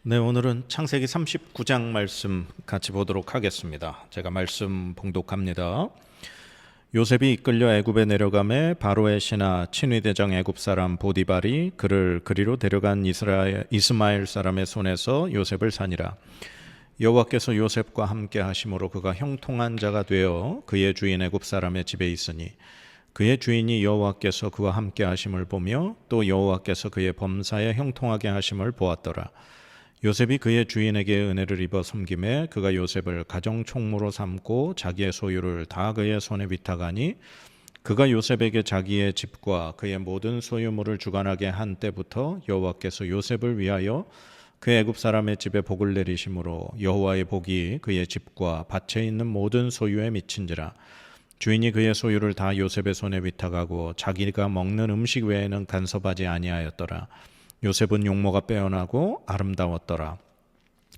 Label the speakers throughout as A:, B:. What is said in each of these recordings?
A: 네, 오늘은 창세기 39장 말씀 같이 보도록 하겠습니다. 제가 말씀 봉독합니다. 요셉이 이끌려 애굽에 내려가매 바로의 신하 친위대장 애굽 사람 보디발이 그를 그리로 데려간 이스마엘 사람의 손에서 요셉을 산이라. 여호와께서 요셉과 함께 하심으로 그가 형통한 자가 되어 그의 주인 애굽 사람의 집에 있으니 그의 주인이 여호와께서 그와 함께 하심을 보며 또 여호와께서 그의 범사에 형통하게 하심을 보았더라. 요셉이 그의 주인에게 은혜를 입어 섬김에 그가 요셉을 가정 총무로 삼고 자기의 소유를 다 그의 손에 위탁하니 그가 요셉에게 자기의 집과 그의 모든 소유물을 주관하게 한 때부터 여호와께서 요셉을 위하여 그 애굽 사람의 집에 복을 내리심으로 여호와의 복이 그의 집과 밭에 있는 모든 소유에 미친지라. 주인이 그의 소유를 다 요셉의 손에 위탁하고 자기가 먹는 음식 외에는 간섭하지 아니하였더라. 요셉은 용모가 빼어나고 아름다웠더라.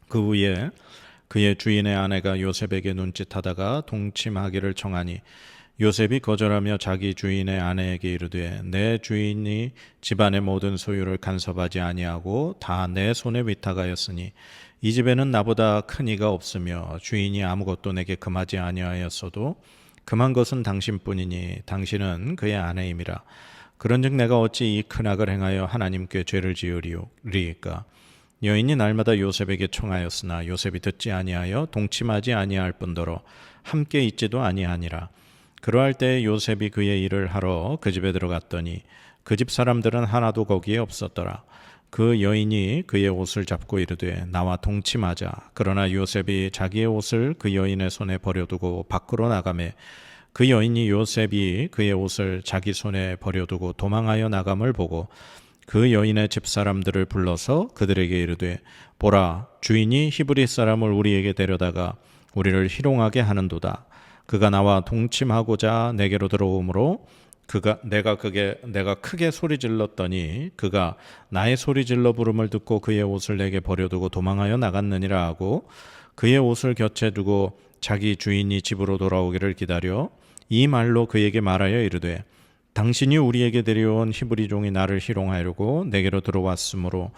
A: 그 후에 그의 주인의 아내가 요셉에게 눈짓하다가 동침하기를 청하니 요셉이 거절하며 자기 주인의 아내에게 이르되 내 주인이 집안의 모든 소유를 간섭하지 아니하고 다 내 손에 위탁하였으니 이 집에는 나보다 큰 이가 없으며 주인이 아무것도 내게 금하지 아니하였어도 금한 것은 당신뿐이니 당신은 그의 아내임이라. 그런즉 내가 어찌 이 큰 악을 행하여 하나님께 죄를 지으리이까. 여인이 날마다 요셉에게 청하였으나 요셉이 듣지 아니하여 동침하지 아니할 뿐더러 함께 있지도 아니하니라. 그러할 때 요셉이 그의 일을 하러 그 집에 들어갔더니 그 집 사람들은 하나도 거기에 없었더라. 그 여인이 그의 옷을 잡고 이르되 나와 동침하자. 그러나 요셉이 자기의 옷을 그 여인의 손에 버려두고 밖으로 나가매 그 여인이 요셉이 그의 옷을 자기 손에 버려두고 도망하여 나감을 보고 그 여인의 집사람들을 불러서 그들에게 이르되 보라, 주인이 히브리 사람을 우리에게 데려다가 우리를 희롱하게 하는도다. 그가 나와 동침하고자 내게로 들어오므로 내가 크게 소리 질렀더니 그가 나의 소리 질러 부름을 듣고 그의 옷을 내게 버려두고 도망하여 나갔느니라 하고 그의 옷을 곁에 두고 자기 주인이 집으로 돌아오기를 기다려 이 말로 그에게 말하여 이르되 당신이 우리에게 데려온 히브리 종이 나를 희롱하려고 내게로 들어왔으므로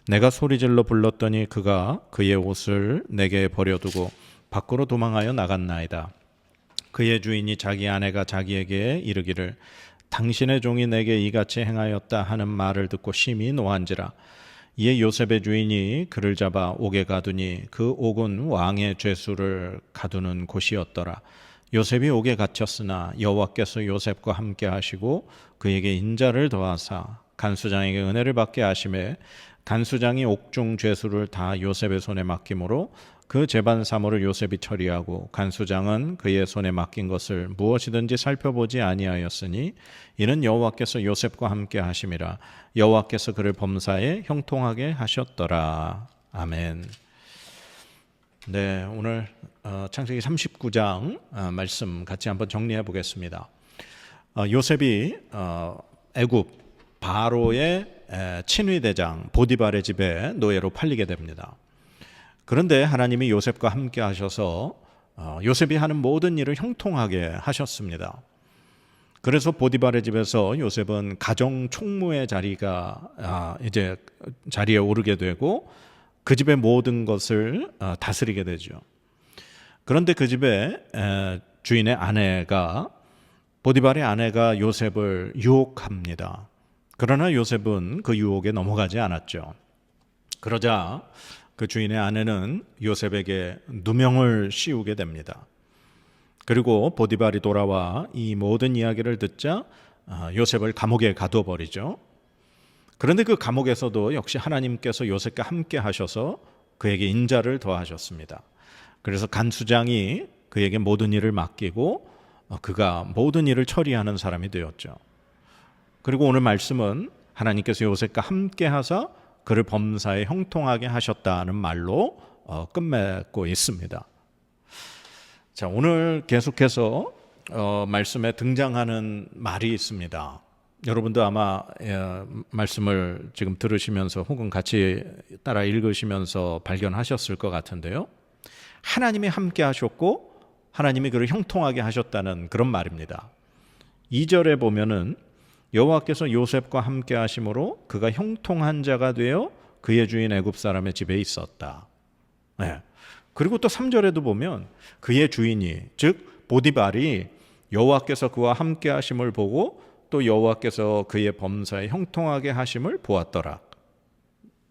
A: 내가 소리질러 불렀더니 그가 그의 옷을 내게 버려두고 밖으로 도망하여 나갔나이다. 그의 주인이 자기 아내가 자기에게 이르기를 당신의 종이 내게 이같이 행하였다 하는 말을 듣고 심히 노한지라. 이에 요셉의 주인이 그를 잡아 옥에 가두니 그 옥은 왕의 죄수를 가두는 곳이었더라. 요셉이 옥에 갇혔으나 여호와께서 요셉과 함께 하시고 그에게 인자를 더하사 간수장에게 은혜를 받게 하심에 간수장이 옥중 죄수를 다 요셉의 손에 맡김으로 그 재반 사물을 요셉이 처리하고 간수장은 그의 손에 맡긴 것을 무엇이든지 살펴보지 아니하였으니 이는 여호와께서 요셉과 함께 하심이라. 여호와께서 그를 범사에 형통하게 하셨더라. 아멘. 네, 오늘 창세기 39장 말씀 같이 한번 정리해 보겠습니다. 요셉이 애굽 바로의 친위대장 보디발의 집에 노예로 팔리게 됩니다. 그런데 하나님이 요셉과 함께 하셔서 요셉이 하는 모든 일을 형통하게 하셨습니다. 그래서 보디발의 집에서 요셉은 가정 총무의 자리에 오르게 되고 그 집의 모든 것을 다스리게 되죠. 그런데 그 집에 주인의 아내가 보디발의 아내가 요셉을 유혹합니다. 그러나 요셉은 그 유혹에 넘어가지 않았죠. 그러자 그 주인의 아내는 요셉에게 누명을 씌우게 됩니다. 그리고 보디발이 돌아와 이 모든 이야기를 듣자 요셉을 감옥에 가둬버리죠. 그런데 그 감옥에서도 역시 하나님께서 요셉과 함께 하셔서 그에게 인자를 더하셨습니다. 그래서 간수장이 그에게 모든 일을 맡기고 그가 모든 일을 처리하는 사람이 되었죠. 그리고 오늘 말씀은 하나님께서 요셉과 함께 하사 그를 범사에 형통하게 하셨다는 말로 끝맺고 있습니다. 자, 오늘 계속해서 말씀에 등장하는 말이 있습니다. 여러분도 아마 말씀을 지금 들으시면서 혹은 같이 따라 읽으시면서 발견하셨을 것 같은데요. 하나님이 함께 하셨고 하나님이 그를 형통하게 하셨다는 그런 말입니다. 2절에 보면은 여호와께서 요셉과 함께 하심으로 그가 형통한 자가 되어 그의 주인 애굽 사람의 집에 있었다. 네. 그리고 또 3절에도 보면 그의 주인이 즉 보디발이 여호와께서 그와 함께 하심을 보고 또 여호와께서 그의 범사에 형통하게 하심을 보았더라.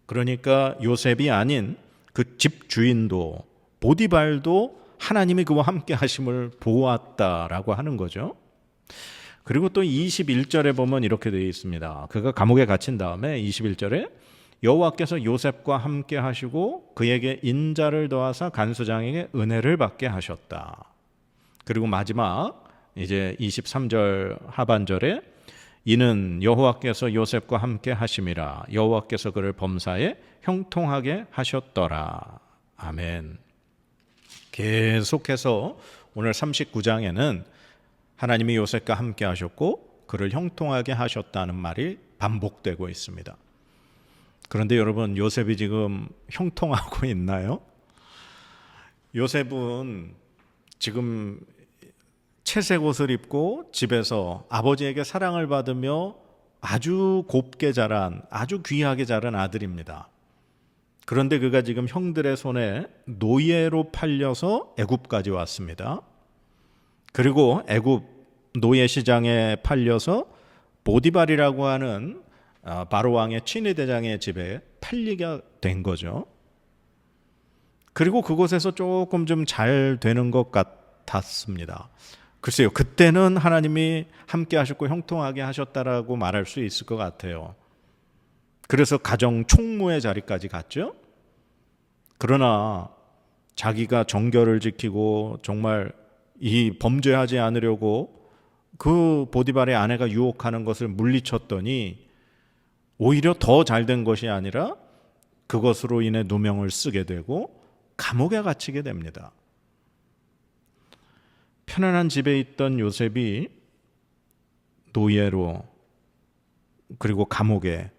A: 그러니까 요셉이 아닌 그 집 주인도 보디발도 하나님이 그와 함께 하심을 보았다라고 하는 거죠. 그리고 또 21절에 보면 이렇게 되어 있습니다. 그가 감옥에 갇힌 다음에 21절에 여호와께서 요셉과 함께 하시고 그에게 인자를 더하사 간수장에게 은혜를 받게 하셨다. 그리고 마지막 이제 23절 하반절에 이는 여호와께서 요셉과 함께 하심이라 여호와께서 그를 범사에 형통하게 하셨더라. 아멘. 계속해서 오늘 39장에는 하나님이 요셉과 함께 하셨고 그를 형통하게 하셨다는 말이 반복되고 있습니다. 그런데 여러분, 요셉이 지금 형통하고 있나요? 요셉은 지금 채색 옷을 입고 집에서 아버지에게 사랑을 받으며 아주 곱게 자란, 아주 귀하게 자란 아들입니다. 그런데 그가 지금 형들의 손에 노예로 팔려서 애굽까지 왔습니다. 그리고 애굽 노예 시장에 팔려서 보디발이라고 하는 바로 왕의 친위대장의 집에 팔리게 된 거죠. 그리고 그곳에서 조금 좀 잘 되는 것 같았습니다. 글쎄요, 그때는 하나님이 함께 하셨고 형통하게 하셨다라고 말할 수 있을 것 같아요. 그래서 가정 총무의 자리까지 갔죠. 그러나 자기가 정결을 지키고 정말 이 범죄하지 않으려고 그 보디발의 아내가 유혹하는 것을 물리쳤더니 오히려 더 잘된 것이 아니라 그것으로 인해 누명을 쓰게 되고 감옥에 갇히게 됩니다. 편안한 집에 있던 요셉이 노예로 그리고 감옥에,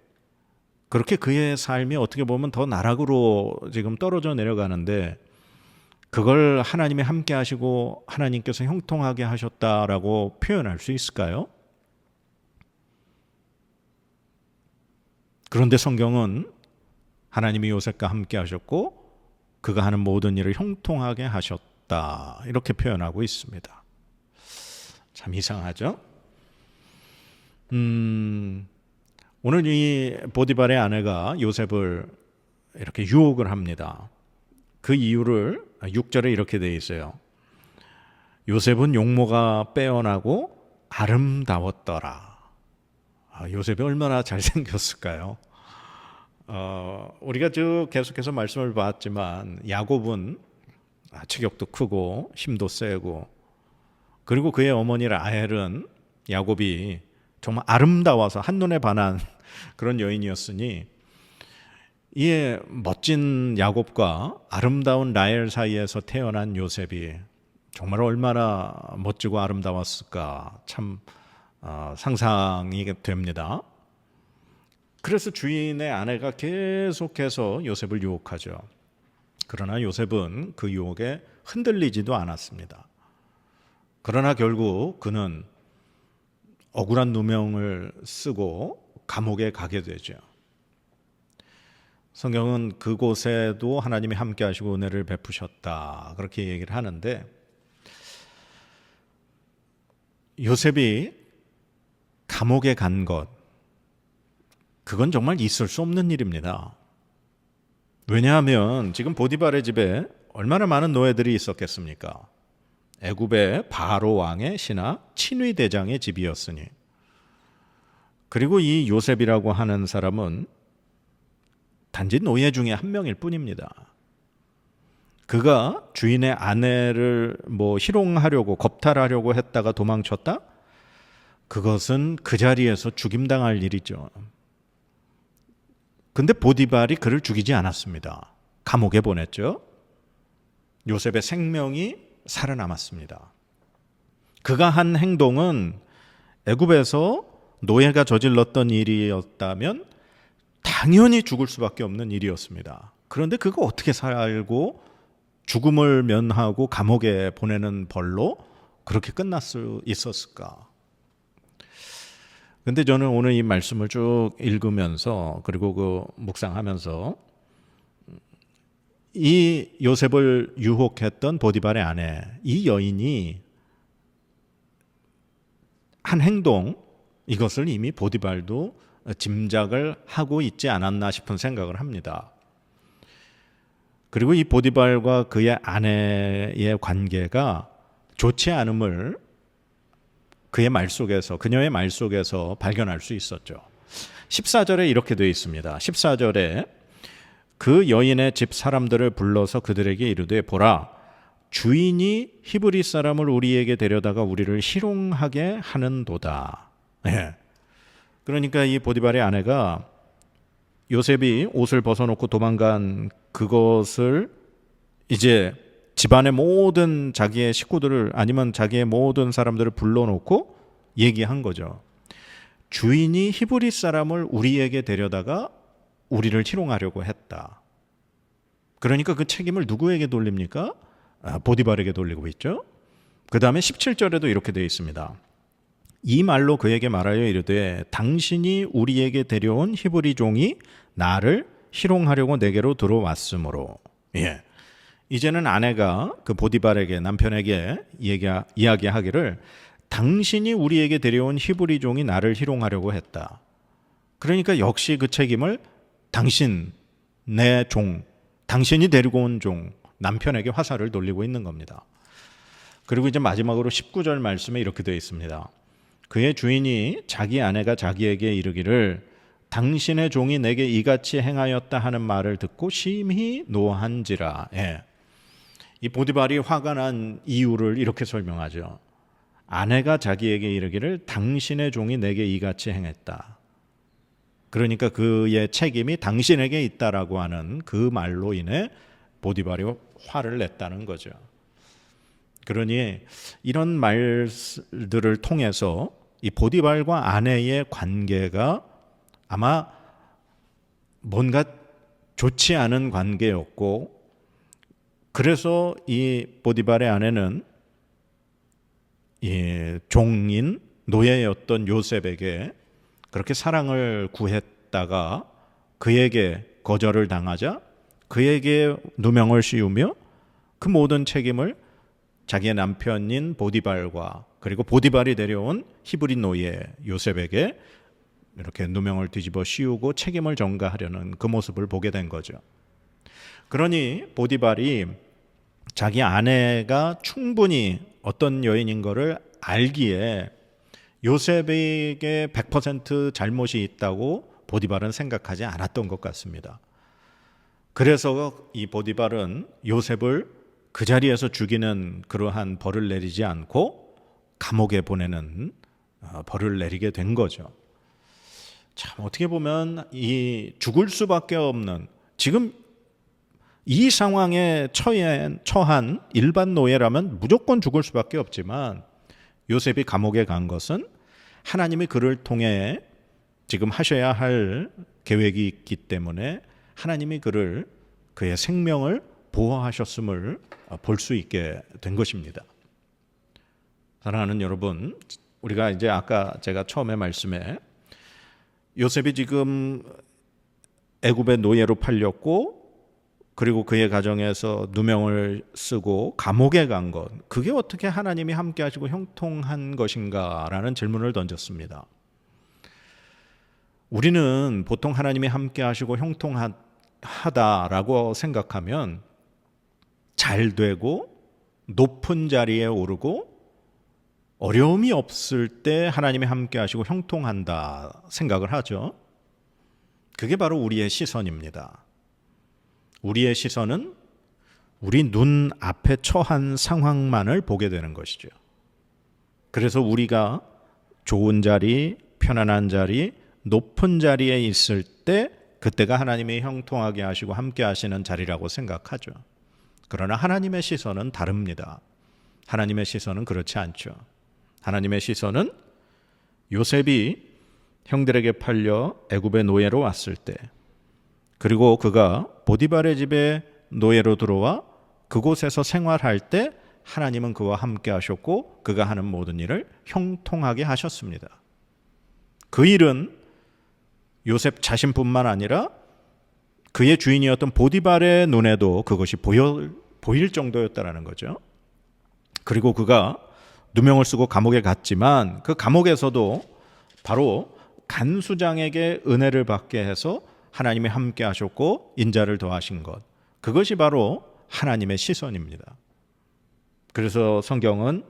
A: 그렇게 그의 삶이 어떻게 보면 더 나락으로 지금 떨어져 내려가는데 그걸 하나님이 함께 하시고 하나님께서 형통하게 하셨다라고 표현할 수 있을까요? 그런데 성경은 하나님이 요셉과 함께 하셨고 그가 하는 모든 일을 형통하게 하셨다, 이렇게 표현하고 있습니다. 참 이상하죠? 오늘 이 보디발의 아내가 요셉을 이렇게 유혹을 합니다. 그 이유를 6절에 이렇게 되어 있어요. 요셉은 용모가 빼어나고 아름다웠더라. 요셉이 얼마나 잘생겼을까요? 우리가 쭉 계속해서 말씀을 봤지만 야곱은 체격도 크고 힘도 세고, 그리고 그의 어머니 라헬은 야곱이 정말 아름다워서 한눈에 반한 그런 여인이었으니 이 멋진 야곱과 아름다운 라헬 사이에서 태어난 요셉이 정말 얼마나 멋지고 아름다웠을까, 참 상상이 됩니다. 그래서 주인의 아내가 계속해서 요셉을 유혹하죠. 그러나 요셉은 그 유혹에 흔들리지도 않았습니다. 그러나 결국 그는 억울한 누명을 쓰고 감옥에 가게 되죠. 성경은 그곳에도 하나님이 함께 하시고 은혜를 베푸셨다, 그렇게 얘기를 하는데, 요셉이 감옥에 간 것, 그건 정말 있을 수 없는 일입니다. 왜냐하면 지금 보디발의 집에 얼마나 많은 노예들이 있었겠습니까? 애굽의 바로 왕의 신하 친위 대장의 집이었으니. 그리고 이 요셉이라고 하는 사람은 단지 노예 중에 한 명일 뿐입니다. 그가 주인의 아내를 희롱하려고 겁탈하려고 했다가 도망쳤다? 그것은 그 자리에서 죽임당할 일이죠. 근데 보디발이 그를 죽이지 않았습니다. 감옥에 보냈죠. 요셉의 생명이 살아남았습니다. 그가 한 행동은 애굽에서 노예가 저질렀던 일이었다면 당연히 죽을 수밖에 없는 일이었습니다. 그런데 그거 어떻게 살고 죽음을 면하고 감옥에 보내는 벌로 그렇게 끝날 수 있었을까? 근데 저는 오늘 이 말씀을 쭉 읽으면서 그리고 그 묵상하면서 이 요셉을 유혹했던 보디발의 아내, 이 여인이 한 행동, 이것을 이미 보디발도 짐작을 하고 있지 않았나 싶은 생각을 합니다. 그리고 이 보디발과 그의 아내의 관계가 좋지 않음을 그의 말 속에서, 그녀의 말 속에서 발견할 수 있었죠. 14절에 이렇게 되어 있습니다. 14절에 그 여인의 집 사람들을 불러서 그들에게 이르되 보라, 주인이 히브리 사람을 우리에게 데려다가 우리를 희롱하게 하는도다. 예. 그러니까 이 보디발의 아내가 요셉이 옷을 벗어놓고 도망간 그것을 이제 집안의 모든 자기의 식구들을 아니면 자기의 모든 사람들을 불러놓고 얘기한 거죠. 주인이 히브리 사람을 우리에게 데려다가 우리를 희롱하려고 했다. 그러니까 그 책임을 누구에게 돌립니까? 보디발에게 돌리고 있죠. 그 다음에 17절에도 이렇게 되어 있습니다. 이 말로 그에게 말하여 이르되 당신이 우리에게 데려온 히브리 종이 나를 희롱하려고 내게로 들어왔으므로. 예. 이제는 아내가 그 보디발에게, 남편에게 이야기하기를 당신이 우리에게 데려온 히브리 종이 나를 희롱하려고 했다. 그러니까 역시 그 책임을 당신, 내 종, 당신이 데리고 온 종, 남편에게 화살을 돌리고 있는 겁니다. 그리고 이제 마지막으로 19절 말씀에 이렇게 되어 있습니다. 그의 주인이 자기 아내가 자기에게 이르기를 당신의 종이 내게 이같이 행하였다 하는 말을 듣고 심히 노한지라. 예. 이 보디발이 화가 난 이유를 이렇게 설명하죠. 아내가 자기에게 이르기를 당신의 종이 내게 이같이 행했다. 그러니까 그의 책임이 당신에게 있다라고 하는 그 말로 인해 보디발이 화를 냈다는 거죠. 그러니 이런 말들을 통해서 이 보디발과 아내의 관계가 아마 뭔가 좋지 않은 관계였고, 그래서 이 보디발의 아내는 이 종인 노예였던 요셉에게 그렇게 사랑을 구했다가 그에게 거절을 당하자 그에게 누명을 씌우며 그 모든 책임을 자기의 남편인 보디발과 그리고 보디발이 데려온 히브리 노예 요셉에게 이렇게 누명을 뒤집어 씌우고 책임을 전가하려는 그 모습을 보게 된 거죠. 그러니 보디발이 자기 아내가 충분히 어떤 여인인 것을 알기에 요셉에게 100% 잘못이 있다고 보디발은 생각하지 않았던 것 같습니다. 그래서 이 보디발은 요셉을 그 자리에서 죽이는 그러한 벌을 내리지 않고 감옥에 보내는 벌을 내리게 된 거죠. 참 어떻게 보면 이 죽을 수밖에 없는, 지금 이 상황에 처한 일반 노예라면 무조건 죽을 수밖에 없지만 요셉이 감옥에 간 것은 하나님이 그를 통해 지금 하셔야 할 계획이 있기 때문에 하나님이 그의 생명을 보호하셨음을 볼 수 있게 된 것입니다. 사랑하는 여러분, 우리가 이제 아까 제가 처음에 말씀에 요셉이 지금 애굽의 노예로 팔렸고 그리고 그의 가정에서 누명을 쓰고 감옥에 간 것, 그게 어떻게 하나님이 함께 하시고 형통한 것인가라는 질문을 던졌습니다. 우리는 보통 하나님이 함께 하시고 형통하다라고 생각하면 잘 되고 높은 자리에 오르고 어려움이 없을 때 하나님이 함께 하시고 형통한다 생각을 하죠. 그게 바로 우리의 시선입니다. 우리의 시선은 우리 눈 앞에 처한 상황만을 보게 되는 것이죠. 그래서 우리가 좋은 자리, 편안한 자리, 높은 자리에 있을 때 그때가 하나님이 형통하게 하시고 함께 하시는 자리라고 생각하죠. 그러나 하나님의 시선은 다릅니다. 하나님의 시선은 그렇지 않죠. 하나님의 시선은 요셉이 형들에게 팔려 애굽의 노예로 왔을 때, 그리고 그가 보디발의 집에 노예로 들어와 그곳에서 생활할 때 하나님은 그와 함께 하셨고 그가 하는 모든 일을 형통하게 하셨습니다. 그 일은 요셉 자신뿐만 아니라 그의 주인이었던 보디발의 눈에도 그것이 보일 정도였다라는 거죠. 그리고 그가 누명을 쓰고 감옥에 갔지만 그 감옥에서도 바로 간수장에게 은혜를 받게 해서 하나님이 함께 하셨고 인자를 더하신 것, 그것이 바로 하나님의 시선입니다. 그래서 성경은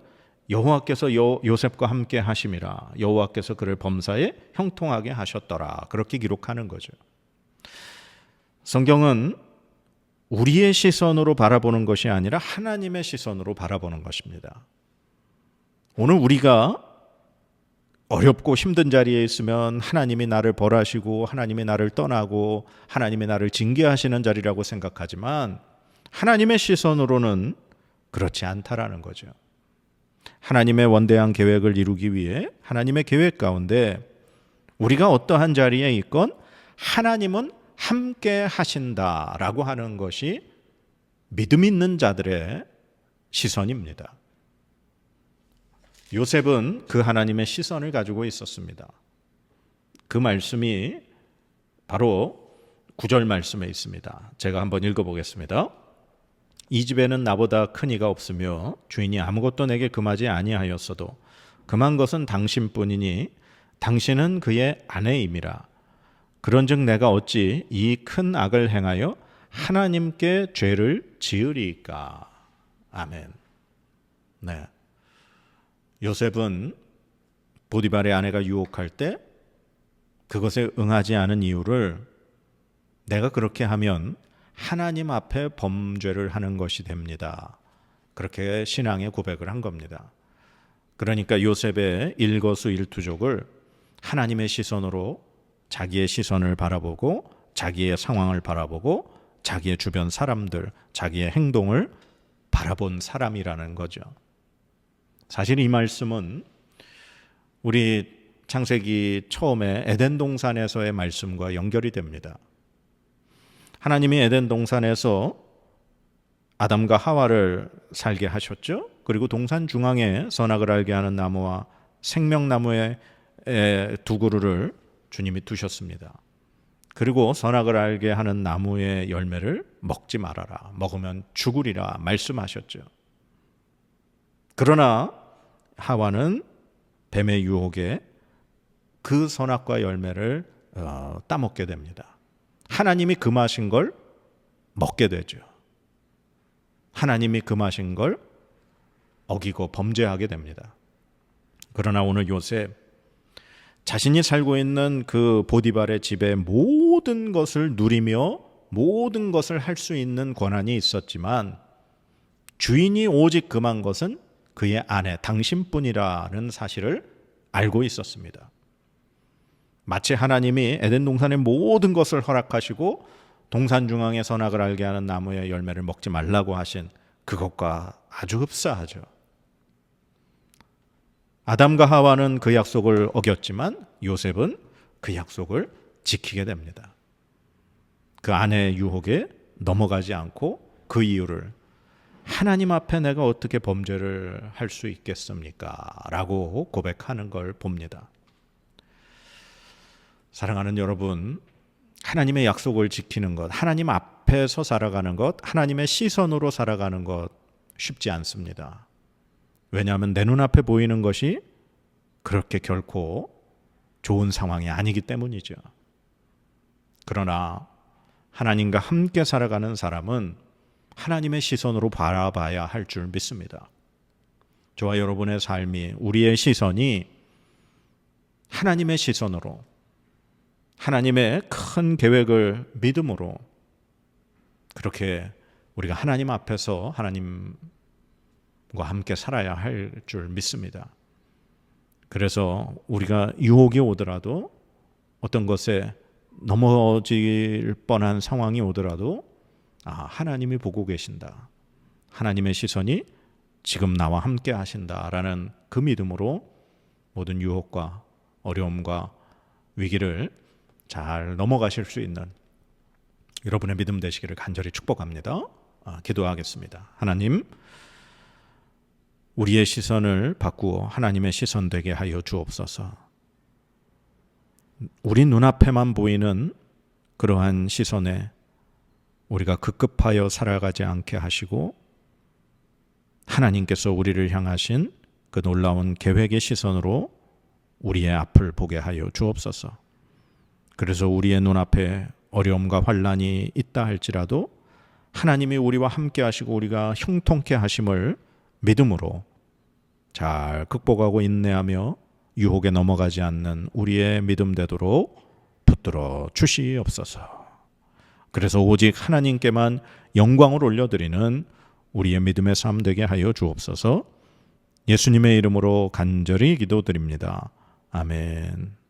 A: 여호와께서 요셉과 함께 하심이라, 여호와께서 그를 범사에 형통하게 하셨더라, 그렇게 기록하는 거죠. 성경은 우리의 시선으로 바라보는 것이 아니라 하나님의 시선으로 바라보는 것입니다. 오늘 우리가 어렵고 힘든 자리에 있으면 하나님이 나를 벌하시고 하나님이 나를 떠나고 하나님이 나를 징계하시는 자리라고 생각하지만 하나님의 시선으로는 그렇지 않다라는 거죠. 하나님의 원대한 계획을 이루기 위해 하나님의 계획 가운데 우리가 어떠한 자리에 있건 하나님은 함께 하신다라고 하는 것이 믿음 있는 자들의 시선입니다. 요셉은 그 하나님의 시선을 가지고 있었습니다. 그 말씀이 바로 9절 말씀에 있습니다. 제가 한번 읽어보겠습니다. 이 집에는 나보다 큰 이가 없으며 주인이 아무것도 내게 금하지 아니하였어도 금한 것은 당신뿐이니 당신은 그의 아내임이라. 그런즉 내가 어찌 이 큰 악을 행하여 하나님께 죄를 지으리까. 아멘. 네. 요셉은 보디발의 아내가 유혹할 때 그것에 응하지 않은 이유를 내가 그렇게 하면 하나님 앞에 범죄를 하는 것이 됩니다. 그렇게 신앙의 고백을 한 겁니다. 그러니까 요셉의 일거수일투족을 하나님의 시선으로 자기의 시선을 바라보고 자기의 상황을 바라보고 자기의 주변 사람들, 자기의 행동을 바라본 사람이라는 거죠. 사실 이 말씀은 우리 창세기 처음에 에덴 동산에서의 말씀과 연결이 됩니다. 하나님이 에덴 동산에서 아담과 하와를 살게 하셨죠. 그리고 동산 중앙에 선악을 알게 하는 나무와 생명나무의 두 그루를 주님이 두셨습니다. 그리고 선악을 알게 하는 나무의 열매를 먹지 말아라. 먹으면 죽으리라 말씀하셨죠. 그러나 하와는 뱀의 유혹에 그 선악과 열매를 따먹게 됩니다. 하나님이 금하신 걸 먹게 되죠. 하나님이 금하신 걸 어기고 범죄하게 됩니다. 그러나 오늘 요셉, 자신이 살고 있는 그 보디발의 집에 모든 것을 누리며 모든 것을 할 수 있는 권한이 있었지만 주인이 오직 금한 것은 그의 아내 당신뿐이라는 사실을 알고 있었습니다. 마치 하나님이 에덴 동산의 모든 것을 허락하시고 동산 중앙에 선악을 알게 하는 나무의 열매를 먹지 말라고 하신 그것과 아주 흡사하죠. 아담과 하와는 그 약속을 어겼지만 요셉은 그 약속을 지키게 됩니다. 그 아내의 유혹에 넘어가지 않고 그 이유를 하나님 앞에 내가 어떻게 범죄를 할 수 있겠습니까? 라고 고백하는 걸 봅니다. 사랑하는 여러분, 하나님의 약속을 지키는 것, 하나님 앞에서 살아가는 것, 하나님의 시선으로 살아가는 것 쉽지 않습니다. 왜냐하면 내 눈앞에 보이는 것이 그렇게 결코 좋은 상황이 아니기 때문이죠. 그러나 하나님과 함께 살아가는 사람은 하나님의 시선으로 바라봐야 할 줄 믿습니다. 저와 여러분의 삶이, 우리의 시선이 하나님의 시선으로, 하나님의 큰 계획을 믿음으로 그렇게 우리가 하나님 앞에서 하나님과 함께 살아야 할 줄 믿습니다. 그래서 우리가 유혹이 오더라도, 어떤 것에 넘어질 뻔한 상황이 오더라도 하나님이 보고 계신다. 하나님의 시선이 지금 나와 함께 하신다라는 그 믿음으로 모든 유혹과 어려움과 위기를 잘 넘어가실 수 있는 여러분의 믿음 되시기를 간절히 축복합니다. 기도하겠습니다. 하나님, 우리의 시선을 바꾸어 하나님의 시선 되게 하여 주옵소서. 우리 눈앞에만 보이는 그러한 시선에 우리가 급급하여 살아가지 않게 하시고 하나님께서 우리를 향하신 그 놀라운 계획의 시선으로 우리의 앞을 보게 하여 주옵소서. 그래서 우리의 눈앞에 어려움과 환난이 있다 할지라도 하나님이 우리와 함께 하시고 우리가 형통케 하심을 믿음으로 잘 극복하고 인내하며 유혹에 넘어가지 않는 우리의 믿음 되도록 붙들어 주시옵소서. 그래서 오직 하나님께만 영광을 올려드리는 우리의 믿음의 삶 되게 하여 주옵소서. 예수님의 이름으로 간절히 기도드립니다. 아멘.